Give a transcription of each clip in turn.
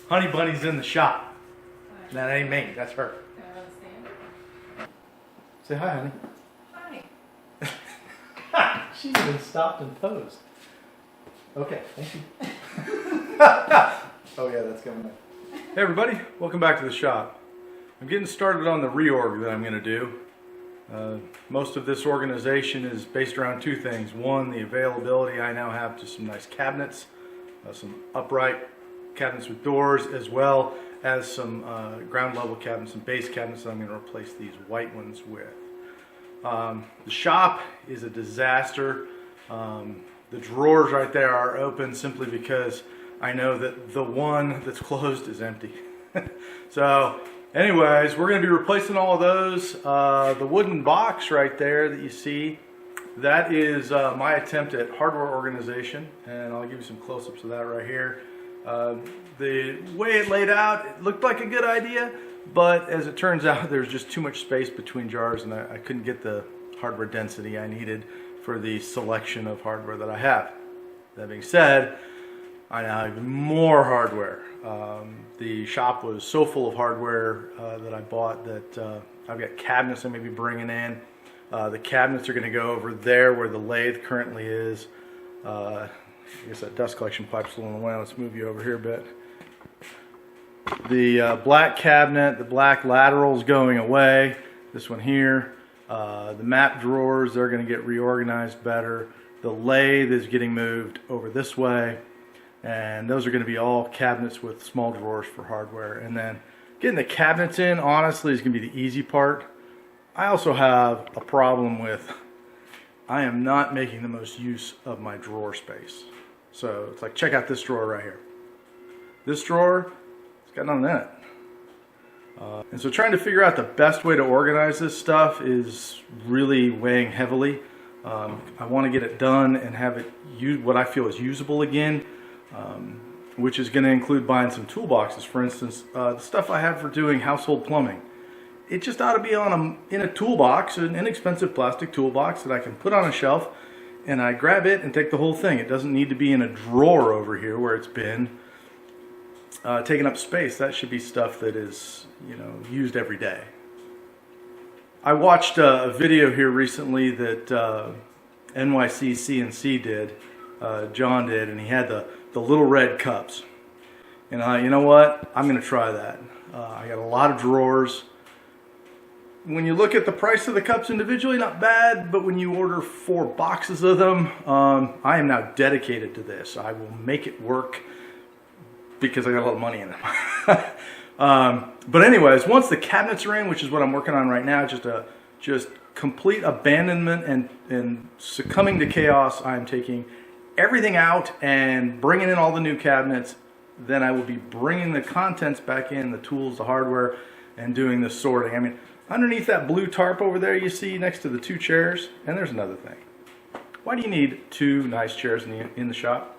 Honey Bunny's in the shop. That ain't me, that's her. Can I stand? Say hi, honey. Hi. She's even stopped and posed. Okay, thank you. Oh yeah, that's coming up. Hey everybody, welcome back to the shop. I'm getting started on the reorg that I'm going to do. Most of this organization is based around two things. One, the availability I now have to some nice cabinets, some upright cabinets with doors, as well as some ground level cabinets and base cabinets that I'm going to replace these white ones with. The shop is a disaster. The drawers right there are open simply because I know that the one that's closed is empty. So anyways, we're going to be replacing all of those. The wooden box right there that you see, that is my attempt at hardware organization, and I'll give you some close-ups of that right here. The way it laid out, it looked like a good idea, but as it turns out, there's just too much space between jars, and I couldn't get the hardware density I needed for the selection of hardware that I have. That being said, I now have even more hardware. The shop was so full of hardware that I bought that I've got cabinets I'm going to be bringing in. The cabinets are going to go over there where the lathe currently is. I guess that dust collection pipe's a little in the way. Let's move you over here a bit. The black cabinet, the black lateral's going away. This one here. The map drawers, they're going to get reorganized better. The lathe is getting moved over this way. And those are going to be all cabinets with small drawers for hardware. And then getting the cabinets in, honestly, is going to be the easy part. I also have a problem with, I am not making the most use of my drawer space. So it's like, check out this drawer right here. This drawer, it's got nothing in it. And so trying to figure out the best way to organize this stuff is really weighing heavily. I want to get it done and have it use what I feel is usable again. Which is going to include buying some toolboxes. For instance, the stuff I have for doing household plumbing. It just ought to be in a toolbox, an inexpensive plastic toolbox that I can put on a shelf, and I grab it and take the whole thing. It doesn't need to be in a drawer over here where it's been taking up space. That should be stuff that is, used every day. I watched a video here recently that NYC CNC did. John did, and he had the little red cups. And you know what? I'm going to try that. I got a lot of drawers. When you look at the price of the cups individually, not bad, but when you order 4 boxes of them, I am now dedicated to this. I will make it work because I got a lot of money in them. But anyways, once the cabinets are in, which is what I'm working on right now, just complete abandonment and succumbing to chaos, I'm taking everything out and bringing in all the new cabinets. Then I will be bringing the contents back in, the tools, the hardware, and doing the sorting. I mean, underneath that blue tarp over there you see next to the 2 chairs, and there's another thing. Why do you need 2 nice chairs in the shop?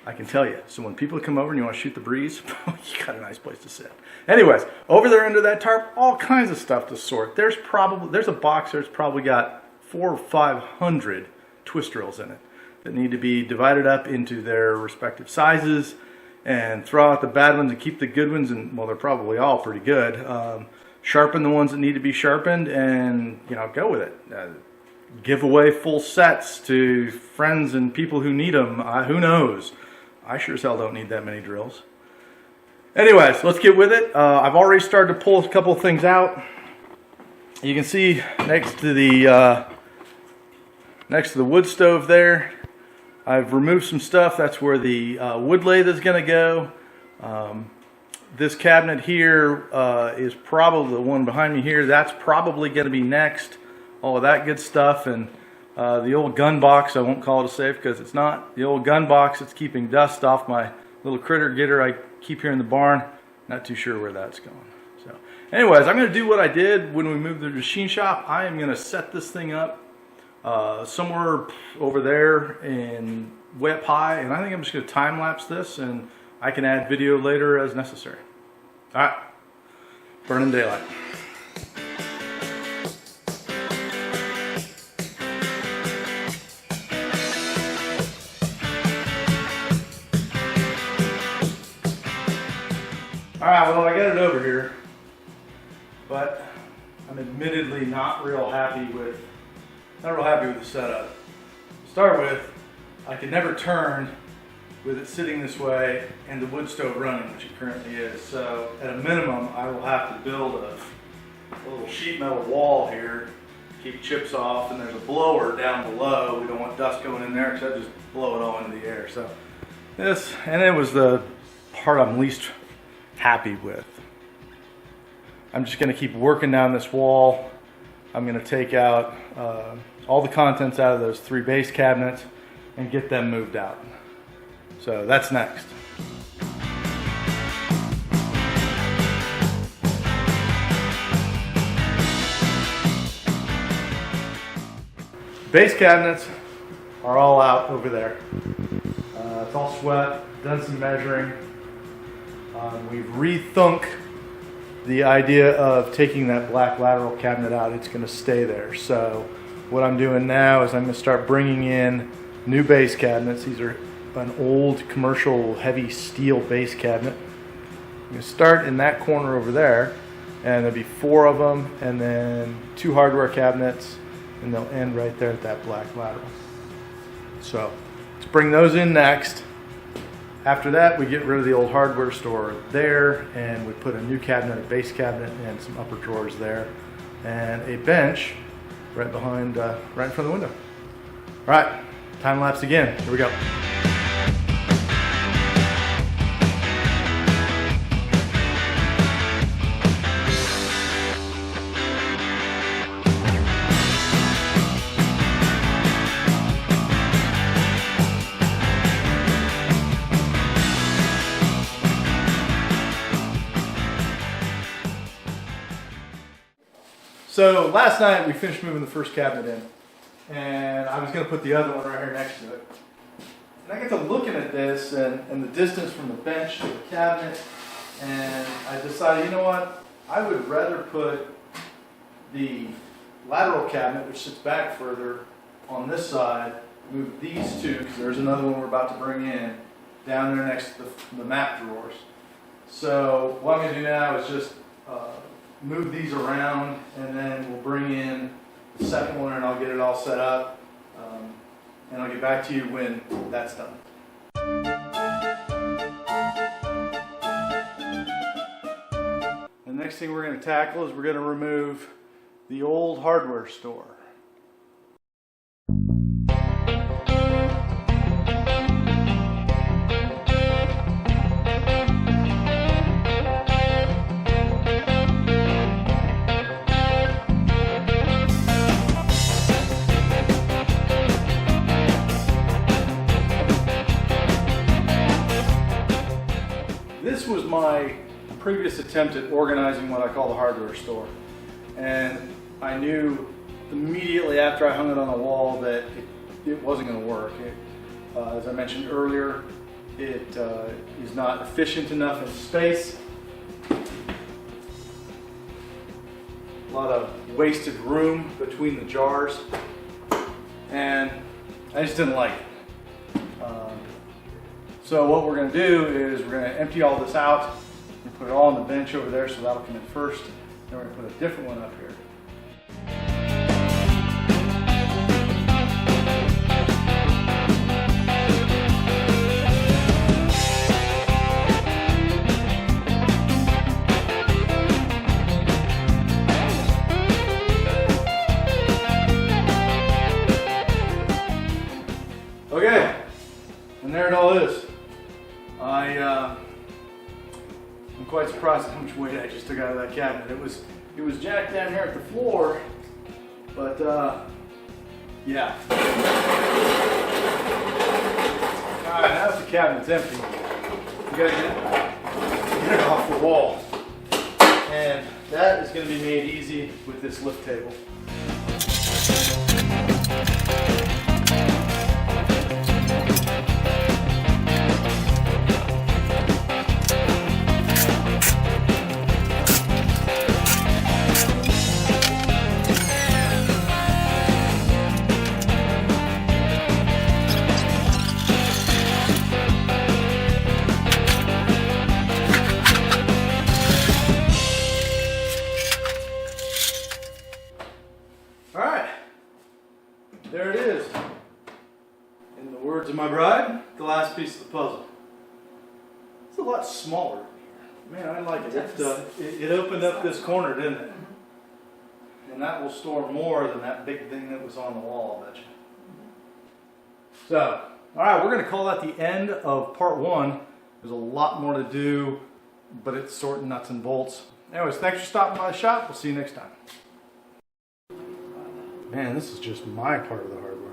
I can tell you. So when people come over and you want to shoot the breeze, you got a nice place to sit. Anyways, over there under that tarp, all kinds of stuff to sort. There's a box that's probably got 400 or 500 twist drills in it that need to be divided up into their respective sizes and throw out the bad ones and keep the good ones, and well, they're probably all pretty good. Sharpen the ones that need to be sharpened, and go with it. Give away full sets to friends and people who need them. Who knows? I sure as hell don't need that many drills. Anyways, let's get with it. I've already started to pull a couple of things out. You can see next to the wood stove there, I've removed some stuff. That's where the wood lathe is going to go. This cabinet here is probably the one behind me here. That's probably going to be next. All of that good stuff. And the old gun box, I won't call it a safe because it's not. The old gun box that's keeping dust off my little critter getter I keep here in the barn. Not too sure where that's going. So anyways, I'm going to do what I did when we moved to the machine shop. I am going to set this thing up somewhere over there and way up high, and I think I'm just going to time lapse this, and I can add video later as necessary. Alright, burning daylight. All right, well, I got it over here, but I'm admittedly not real happy with the setup. To start with, I can never turn with it sitting this way and the wood stove running, which it currently is. So at a minimum, I will have to build a little sheet metal wall here to keep chips off, and there's a blower down below. We don't want dust going in there, because I just blow it all into the air. So this, and it was the part I'm least happy with. I'm just going to keep working down this wall. I'm going to take out all the contents out of those 3 base cabinets and get them moved out. So that's next. Base cabinets are all out over there. It's all swept, done some measuring. We've rethunk the idea of taking that black lateral cabinet out. It's going to stay there. So what I'm doing now is I'm going to start bringing in new base cabinets. These are an old commercial heavy steel base cabinet. I'm going to start in that corner over there, and there'll be 4 of them, and then 2 hardware cabinets, and they'll end right there at that black lateral. So let's bring those in next. After that, we get rid of the old hardware store there, and we put a new cabinet, a base cabinet, and some upper drawers there, and a bench right behind, right in front of the window. All right, time lapse again. Here we go. So last night we finished moving the first cabinet in, and I was going to put the other one right here next to it. And I got to looking at this and the distance from the bench to the cabinet, and I decided, you know what, I would rather put the lateral cabinet, which sits back further, on this side, move these 2, because there's another one we're about to bring in, down there next to the map drawers. So what I'm going to do now is just move these around, and then we'll bring in the second one, and I'll get it all set up, and I'll get back to you when that's done. The next thing we're going to tackle is we're going to remove the old hardware store. This was my previous attempt at organizing what I call the hardware store, and I knew immediately after I hung it on the wall that it wasn't going to work. As I mentioned earlier, it is not efficient enough in space. A lot of wasted room between the jars, and I just didn't like it. So what we're going to do is we're going to empty all this out and put it all on the bench over there, so that'll come in first. Then we're going to put a different one up here. Okay, and there it all is. I'm quite surprised at how much weight I just took out of that cabinet. It was jacked down here at the floor, but yeah. All right, now that the cabinet's empty, you gotta get it off the wall, and that is going to be made easy with this lift table. In the words of my bride, the last piece of the puzzle. It's a lot smaller. Man, I like it. It opened up this corner, didn't it? And that will store more than that big thing that was on the wall, I bet you. So, all right, we're going to call that the end of part one. There's a lot more to do, but it's sorting nuts and bolts. Anyways, thanks for stopping by the shop. We'll see you next time. Man, this is just my part of the hard work.